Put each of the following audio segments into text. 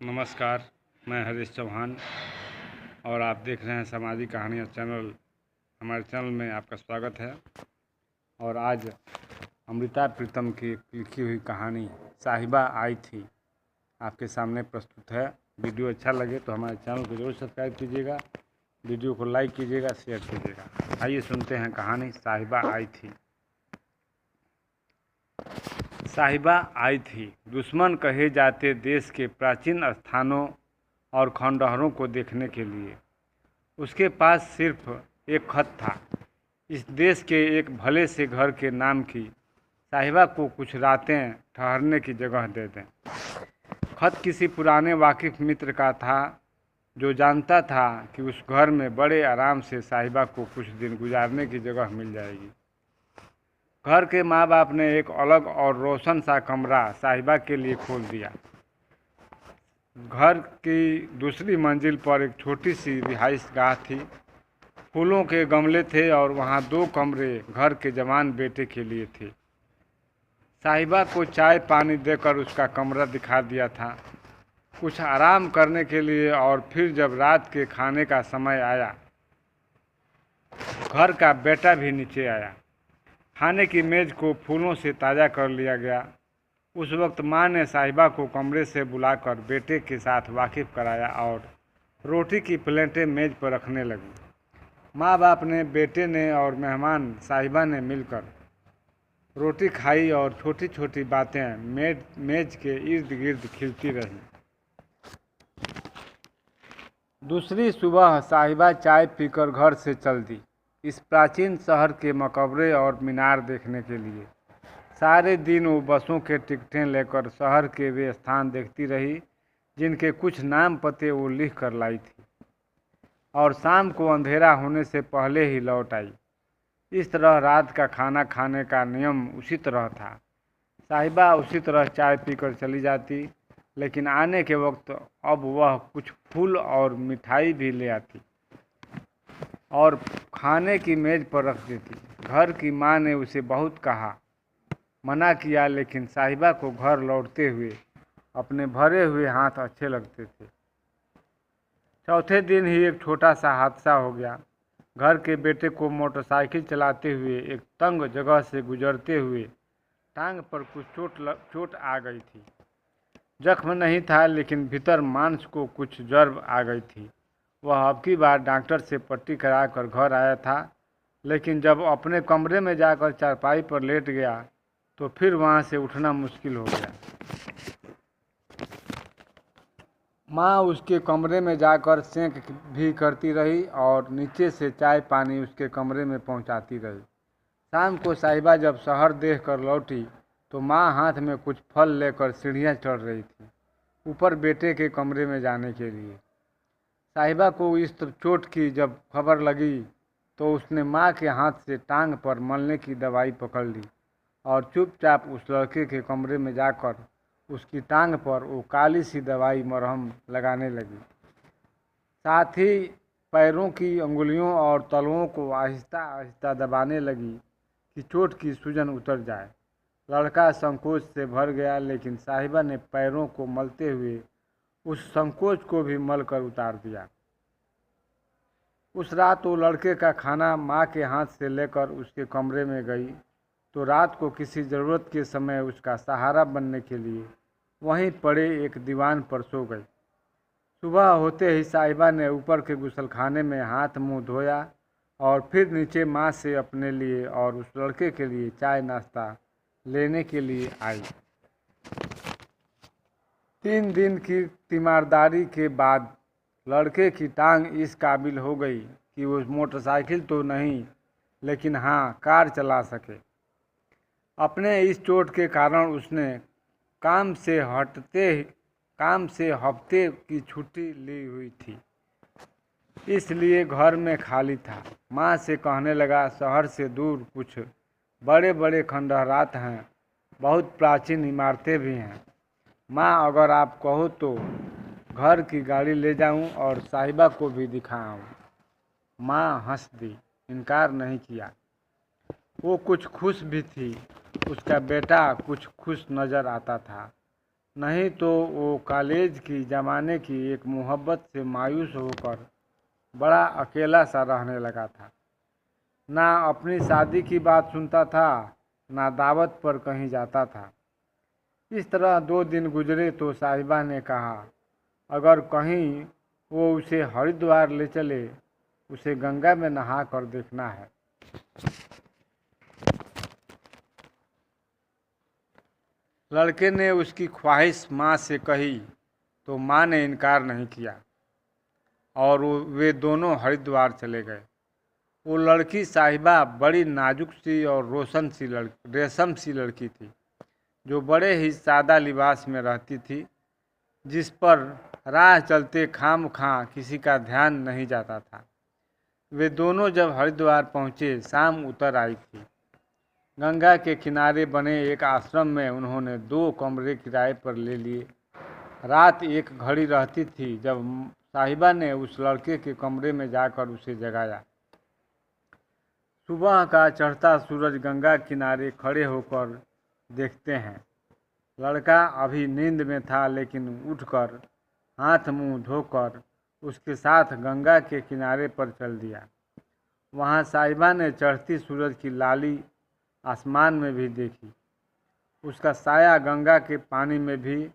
नमस्कार, मैं हरीश चौहान और आप देख रहे हैं सामाजिक कहानियाँ चैनल। हमारे चैनल में आपका स्वागत है। और आज अमृता प्रीतम की लिखी हुई कहानी साहिबा आई थी आपके सामने प्रस्तुत है। वीडियो अच्छा लगे तो हमारे चैनल को जरूर सब्सक्राइब कीजिएगा, वीडियो को लाइक कीजिएगा, शेयर कीजिएगा। आइए सुनते हैं कहानी साहिबा आई थी। साहिबा आई थी। दुश्मन कहे जाते देश के प्राचीन स्थानों और खंडहरों को देखने के लिए उसके पास सिर्फ एक खत था। इस देश के एक भले से घर के नाम की साहिबा को कुछ रातें ठहरने की जगह दे दें। खत किसी पुराने वाकिफ मित्र का था जो जानता था कि उस घर में बड़े आराम से साहिबा को कुछ दिन गुजारने की जगह मिल जाएगी। घर के माँ बाप ने एक अलग और रोशन सा कमरा साहिबा के लिए खोल दिया। घर की दूसरी मंजिल पर एक छोटी सी रिहाइशगाह थी। फूलों के गमले थे और वहाँ 2 कमरे घर के जवान बेटे के लिए थे। साहिबा को चाय पानी देकर उसका कमरा दिखा दिया था, कुछ आराम करने के लिए। और फिर जब रात के खाने का समय आया, घर का बेटा भी नीचे आया। खाने की मेज़ को फूलों से ताज़ा कर लिया गया। उस वक्त माँ ने साहिबा को कमरे से बुलाकर बेटे के साथ वाकिफ कराया और रोटी की प्लेटें मेज़ पर रखने लगी। माँ बाप ने, बेटे ने और मेहमान साहिबा ने मिलकर रोटी खाई और छोटी छोटी बातें मेज़ के इर्द गिर्द खिलती रहीं। दूसरी सुबह साहिबा चाय पीकर घर से चल दी, इस प्राचीन शहर के मकबरे और मीनार देखने के लिए। सारे दिन वो बसों के टिकटें लेकर शहर के वे स्थान देखती रही जिनके कुछ नाम पते वो लिख कर लाई थी, और शाम को अंधेरा होने से पहले ही लौट आई। इस तरह रात का खाना खाने का नियम उसी तरह था। साहिबा उसी तरह चाय पीकर चली जाती, लेकिन आने के वक्त अब वह कुछ फूल और मिठाई भी ले आती और खाने की मेज़ पर रख देती। घर की माँ ने उसे बहुत कहा, मना किया, लेकिन साहिबा को घर लौटते हुए अपने भरे हुए हाथ अच्छे लगते थे। चौथे दिन ही एक छोटा सा हादसा हो गया। घर के बेटे को मोटरसाइकिल चलाते हुए एक तंग जगह से गुजरते हुए टांग पर कुछ चोट आ गई थी। जख्म नहीं था, लेकिन भीतर मांस को कुछ जर्ब आ गई थी। वह अब की बार डॉक्टर से पट्टी कराकर घर आया था, लेकिन जब अपने कमरे में जाकर चारपाई पर लेट गया तो फिर वहाँ से उठना मुश्किल हो गया। माँ उसके कमरे में जाकर सेंक भी करती रही और नीचे से चाय पानी उसके कमरे में पहुँचाती रही। शाम को साहिबा जब शहर देखकर लौटी तो माँ हाथ में कुछ फल लेकर सीढ़ियाँ चढ़ रही थी, ऊपर बेटे के कमरे में जाने के लिए। साहिबा को इस चोट की जब खबर लगी तो उसने माँ के हाथ से टांग पर मलने की दवाई पकड़ ली और चुपचाप उस लड़के के कमरे में जाकर उसकी टांग पर वो काली सी दवाई मरहम लगाने लगी। साथ ही पैरों की अंगुलियों और तलुओं को आहिस्ता आहिस्ता दबाने लगी कि चोट की सूजन उतर जाए। लड़का संकोच से भर गया, लेकिन साहिबा ने पैरों को मलते हुए उस संकोच को भी मल कर उतार दिया। उस रात वो लड़के का खाना माँ के हाथ से लेकर उसके कमरे में गई तो रात को किसी ज़रूरत के समय उसका सहारा बनने के लिए वहीं पड़े एक दीवान पर सो गई। सुबह होते ही साहिबा ने ऊपर के गुसलखाने में हाथ मुंह धोया और फिर नीचे माँ से अपने लिए और उस लड़के के लिए चाय नाश्ता लेने के लिए आई। 3 दिन की तीमारदारी के बाद लड़के की टांग इस काबिल हो गई कि वो मोटरसाइकिल तो नहीं, लेकिन हाँ, कार चला सके। अपने इस चोट के कारण उसने काम से हफ्ते की छुट्टी ली हुई थी, इसलिए घर में खाली था। माँ से कहने लगा, शहर से दूर कुछ बड़े बड़े खंडहरात हैं, बहुत प्राचीन इमारतें भी हैं। माँ, अगर आप कहो तो घर की गाड़ी ले जाऊं और साहिबा को भी दिखाऊं। माँ हंस दी, इनकार नहीं किया। वो कुछ खुश भी थी, उसका बेटा कुछ खुश नज़र आता था। नहीं तो वो कॉलेज की ज़माने की एक मोहब्बत से मायूस होकर बड़ा अकेला सा रहने लगा था। ना अपनी शादी की बात सुनता था, ना दावत पर कहीं जाता था। इस तरह 2 दिन गुजरे तो साहिबा ने कहा, अगर कहीं वो उसे हरिद्वार ले चले, उसे गंगा में नहा कर देखना है। लड़के ने उसकी ख्वाहिश माँ से कही तो माँ ने इनकार नहीं किया और वे दोनों हरिद्वार चले गए। वो लड़की साहिबा बड़ी नाजुक सी और रेशम सी लड़की थी, जो बड़े ही सादा लिबास में रहती थी, जिस पर राह चलते खामखां किसी का ध्यान नहीं जाता था। वे दोनों जब हरिद्वार पहुँचे, शाम उतर आई थी। गंगा के किनारे बने एक आश्रम में उन्होंने 2 कमरे किराए पर ले लिए। रात एक घड़ी रहती थी जब साहिबा ने उस लड़के के कमरे में जाकर उसे जगाया। सुबह का चढ़ता सूरज गंगा किनारे खड़े होकर देखते हैं। लड़का अभी नींद में था, लेकिन उठकर हाथ मुंह धोकर उसके साथ गंगा के किनारे पर चल दिया। वहाँ साहिबा ने चढ़ती सूरज की लाली आसमान में भी देखी, उसका साया गंगा के पानी में भी,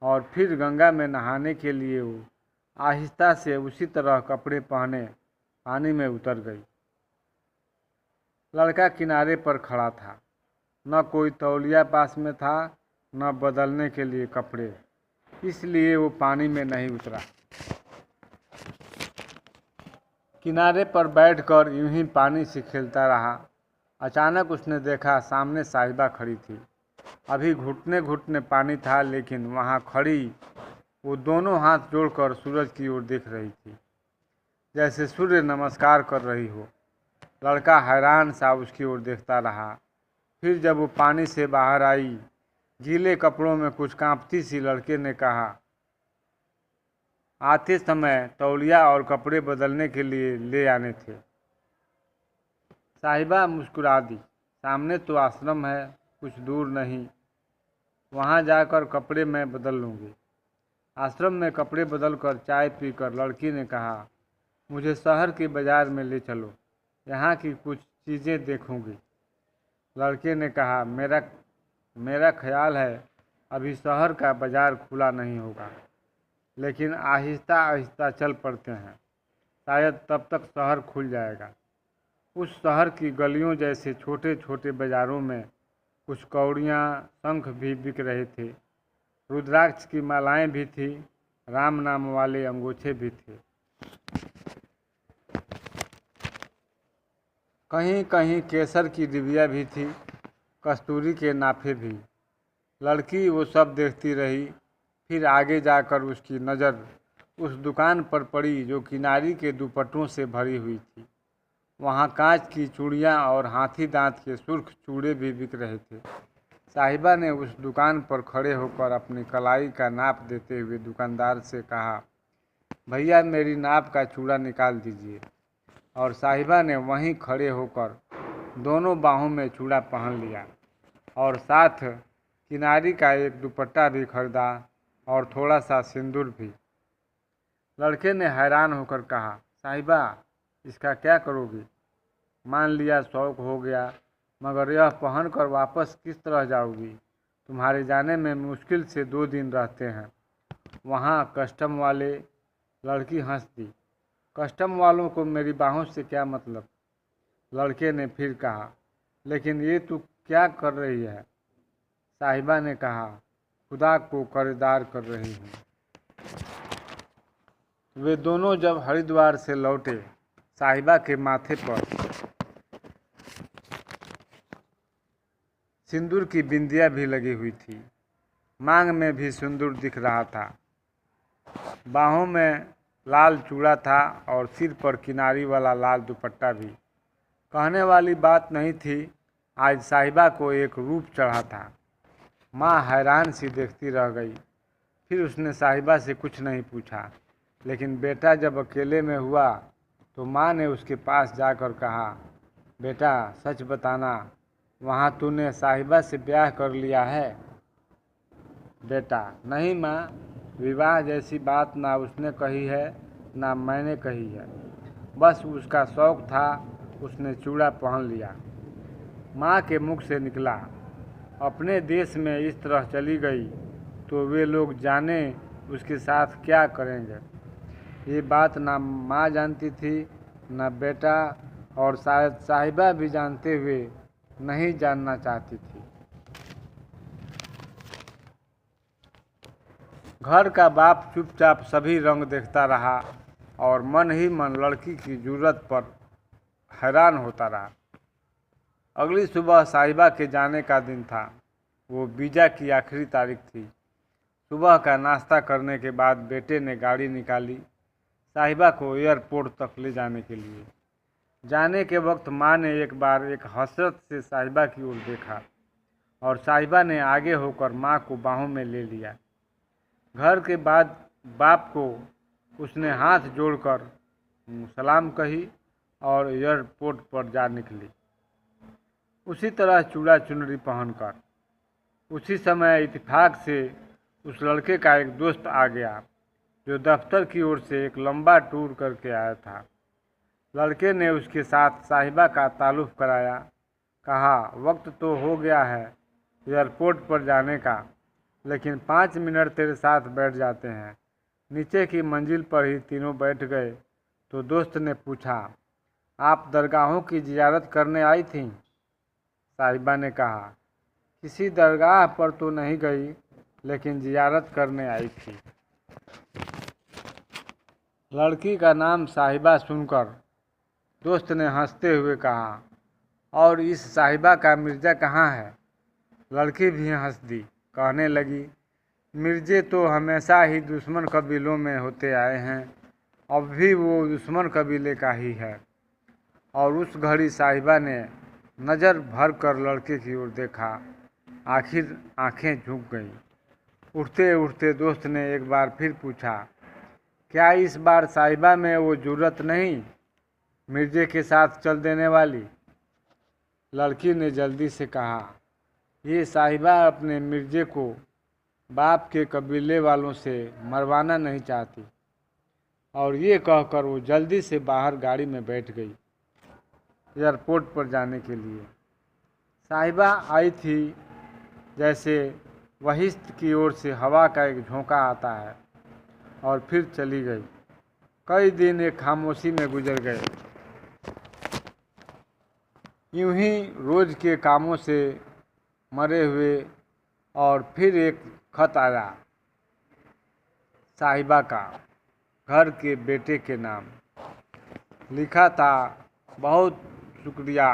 और फिर गंगा में नहाने के लिए वो आहिस्ता से उसी तरह कपड़े पहने पानी में उतर गई। लड़का किनारे पर खड़ा था, न कोई तौलिया पास में था, न बदलने के लिए कपड़े, इसलिए वो पानी में नहीं उतरा। किनारे पर बैठकर यूं ही पानी से खेलता रहा। अचानक उसने देखा सामने साहिबा खड़ी थी। अभी घुटने घुटने पानी था, लेकिन वहाँ खड़ी वो दोनों हाथ जोड़कर सूरज की ओर देख रही थी, जैसे सूर्य नमस्कार कर रही हो। लड़का हैरान सा उसकी ओर देखता रहा। फिर जब वो पानी से बाहर आई, गीले कपड़ों में कुछ कांपती सी, लड़के ने कहा, आते समय तौलिया और कपड़े बदलने के लिए ले आने थे। साहिबा मुस्कुरा दी। सामने तो आश्रम है, कुछ दूर नहीं, वहाँ जाकर कपड़े मैं बदल लूँगी। आश्रम में कपड़े बदलकर चाय पीकर लड़की ने कहा, मुझे शहर के बाज़ार में ले चलो, यहाँ की कुछ चीज़ें देखूँगी। लड़के ने कहा, मेरा ख्याल है अभी शहर का बाज़ार खुला नहीं होगा, लेकिन आहिस्ता आहिस्ता चल पड़ते हैं, शायद तब तक शहर खुल जाएगा। उस शहर की गलियों जैसे छोटे छोटे बाज़ारों में कुछ कौड़ियाँ, शंख भी बिक रहे थे, रुद्राक्ष की मालाएं भी थी, राम नाम वाले अंगूठे भी थे। कहीं कहीं केसर की डिबिया भी थी, कस्तूरी के नाफे भी। लड़की वो सब देखती रही। फिर आगे जाकर उसकी नज़र उस दुकान पर पड़ी जो किनारी के दुपट्टों से भरी हुई थी। वहाँ कांच की चूड़ियाँ और हाथी दांत के सुर्ख चूड़े भी बिक रहे थे। साहिबा ने उस दुकान पर खड़े होकर अपनी कलाई का नाप देते हुए दुकानदार से कहा, भैया मेरी नाप का चूड़ा निकाल दीजिए। और साहिबा ने वहीं खड़े होकर दोनों बाहों में चूड़ा पहन लिया और साथ किनारी का एक दुपट्टा भी खरीदा और थोड़ा सा सिंदूर भी। लड़के ने हैरान होकर कहा, साहिबा इसका क्या करोगी? मान लिया शौक हो गया, मगर यह पहनकर वापस किस तरह जाओगी? तुम्हारे जाने में मुश्किल से 2 दिन रहते हैं वहाँ कस्टम वाले। लड़की हंस दी। कस्टम वालों को मेरी बाहों से क्या मतलब? लड़के ने फिर कहा, लेकिन ये तू क्या कर रही है? साहिबा ने कहा, खुदा को कर्जदार कर रही हूँ। वे दोनों जब हरिद्वार से लौटे, साहिबा के माथे पर सिंदूर की बिंदिया भी लगी हुई थी, मांग में भी सिंदूर दिख रहा था, बाहों में लाल चूड़ा था और सिर पर किनारी वाला लाल दुपट्टा भी। कहने वाली बात नहीं थी, आज साहिबा को एक रूप चढ़ा था। माँ हैरान सी देखती रह गई। फिर उसने साहिबा से कुछ नहीं पूछा, लेकिन बेटा जब अकेले में हुआ तो माँ ने उसके पास जाकर कहा, बेटा सच बताना, वहाँ तूने साहिबा से ब्याह कर लिया है? बेटा, नहीं माँ, विवाह जैसी बात ना उसने कही है ना मैंने कही है, बस उसका शौक था, उसने चूड़ा पहन लिया। माँ के मुख से निकला, अपने देश में इस तरह चली गई तो वे लोग जाने उसके साथ क्या करेंगे। ये बात ना माँ जानती थी न बेटा, और शायद साहिबा भी जानते हुए नहीं जानना चाहती थी। घर का बाप चुपचाप सभी रंग देखता रहा और मन ही मन लड़की की जरूरत पर हैरान होता रहा। अगली सुबह साहिबा के जाने का दिन था। वो वीज़ा की आखिरी तारीख थी। सुबह का नाश्ता करने के बाद बेटे ने गाड़ी निकाली साहिबा को एयरपोर्ट तक ले जाने के लिए। जाने के वक्त माँ ने एक बार एक हसरत से साहिबा की ओर देखा और साहिबा ने आगे होकर माँ को बाहों में ले लिया। घर के बाद बाप को उसने हाथ जोड़कर सलाम कही और एयरपोर्ट पर जा निकली, उसी तरह चूड़ा चुनरी पहनकर। उसी समय इत्तेफाक से उस लड़के का एक दोस्त आ गया जो दफ्तर की ओर से एक लंबा टूर करके आया था। लड़के ने उसके साथ साहिबा का ताल्लुक़ कराया, कहा वक्त तो हो गया है एयरपोर्ट पर जाने का, लेकिन 5 मिनट तेरे साथ बैठ जाते हैं। नीचे की मंजिल पर ही तीनों बैठ गए तो दोस्त ने पूछा, आप दरगाहों की जियारत करने आई थीं? साहिबा ने कहा, किसी दरगाह पर तो नहीं गई, लेकिन जियारत करने आई थी। लड़की का नाम साहिबा सुनकर दोस्त ने हंसते हुए कहा, और इस साहिबा का मिर्ज़ा कहाँ है? लड़की भी हंस दी, कहने लगी, मिर्जे तो हमेशा ही दुश्मन कबीलों में होते आए हैं, अब भी वो दुश्मन कबीले का ही है। और उस घड़ी साहिबा ने नज़र भर कर लड़के की ओर देखा, आखिर आंखें झुक गईं। उठते उठते दोस्त ने एक बार फिर पूछा, क्या इस बार साहिबा में वो जुर्रत नहीं मिर्जे के साथ चल देने वाली? लड़की ने जल्दी से कहा, ये साहिबा अपने मिर्जे को बाप के कबीले वालों से मरवाना नहीं चाहती। और ये कहकर वो जल्दी से बाहर गाड़ी में बैठ गई एयरपोर्ट पर जाने के लिए। साहिबा आई थी जैसे वहिश्त की ओर से हवा का एक झोंका आता है, और फिर चली गई। कई दिन एक खामोशी में गुजर गए। यूं ही रोज के कामों से मरे हुए, और फिर एक खत आया साहिबा का, घर के बेटे के नाम। लिखा था, बहुत शुक्रिया,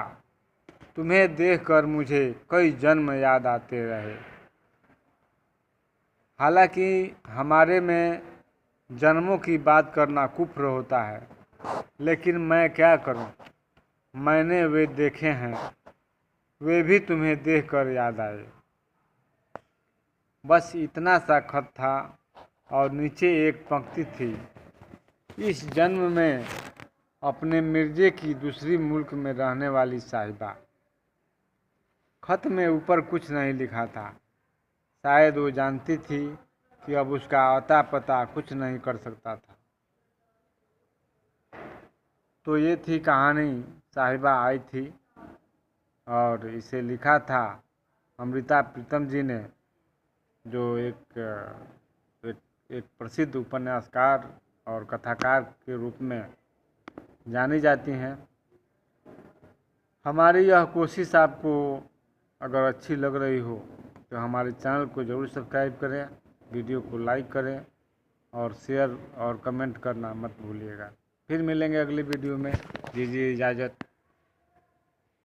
तुम्हें देखकर मुझे कई जन्म याद आते रहे। हालांकि हमारे में जन्मों की बात करना कुफ्र होता है, लेकिन मैं क्या करूं, मैंने वे देखे हैं, वे भी तुम्हें देखकर याद आए। बस इतना सा खत था, और नीचे एक पंक्ति थी, इस जन्म में अपने मिर्जे की दूसरी मुल्क में रहने वाली साहिबा। खत में ऊपर कुछ नहीं लिखा था। शायद वो जानती थी कि अब उसका अता पता कुछ नहीं कर सकता था। तो ये थी कहानी, साहिबा आई थी, और इसे लिखा था अमृता प्रीतम जी ने, जो एक प्रसिद्ध उपन्यासकार और कथाकार के रूप में जानी जाती हैं। हमारी यह कोशिश आपको अगर अच्छी लग रही हो तो हमारे चैनल को ज़रूर सब्सक्राइब करें, वीडियो को लाइक करें और शेयर और कमेंट करना मत भूलिएगा। फिर मिलेंगे अगली वीडियो में। दीजिए इजाज़त।